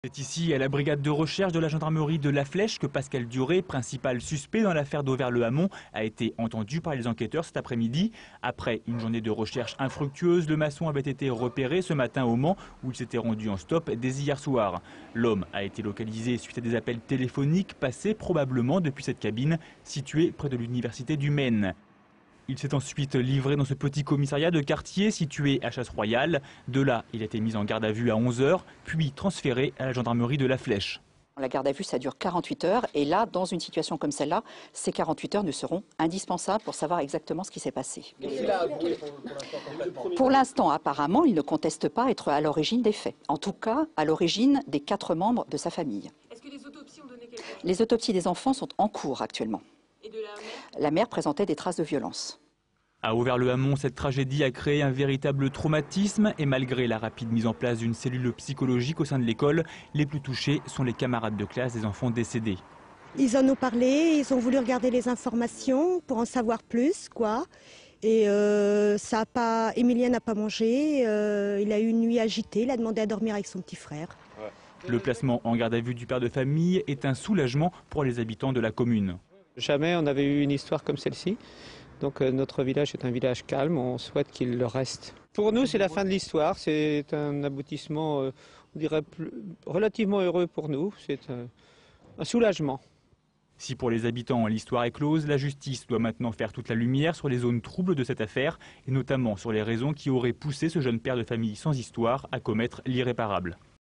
C'est ici, à la brigade de recherche de la gendarmerie de La Flèche, que Pascal Duré, principal suspect dans l'affaire d'Auvers-le-Hamon, a été entendu par les enquêteurs cet après-midi. Après une journée de recherche infructueuse, le maçon avait été repéré ce matin au Mans, où il s'était rendu en stop dès hier soir. L'homme a été localisé suite à des appels téléphoniques passés probablement depuis cette cabine située près de l'université du Maine. Il s'est ensuite livré dans ce petit commissariat de quartier situé à Chasse-Royale. De là, il a été mis en garde à vue à 11 h, puis transféré à la gendarmerie de La Flèche. La garde à vue, ça dure 48 heures. Et là, dans une situation comme celle-là, ces 48 heures ne seront indispensables pour savoir exactement ce qui s'est passé. Pour l'instant, apparemment, il ne conteste pas être à l'origine des faits. En tout cas, à l'origine des 4 membres de sa famille. Est-ce que les autopsies ont donné quelque chose ? Les autopsies des enfants sont en cours actuellement. Et de la mère ? La mère présentait des traces de violence. À Auvers-le-Hamon, cette tragédie a créé un véritable traumatisme et malgré la rapide mise en place d'une cellule psychologique au sein de l'école, les plus touchés sont les camarades de classe des enfants décédés. Ils en ont parlé, ils ont voulu regarder les informations pour en savoir plus, quoi. Et Emilien n'a pas mangé, il a eu une nuit agitée, il a demandé à dormir avec son petit frère. Le placement en garde à vue du père de famille est un soulagement pour les habitants de la commune. Jamais on avait eu une histoire comme celle-ci. Donc notre village est un village calme, on souhaite qu'il le reste. Pour nous, c'est la fin de l'histoire, c'est un aboutissement, on dirait, relativement heureux pour nous, c'est un soulagement. Si pour les habitants l'histoire est close, la justice doit maintenant faire toute la lumière sur les zones troubles de cette affaire et notamment sur les raisons qui auraient poussé ce jeune père de famille sans histoire à commettre l'irréparable.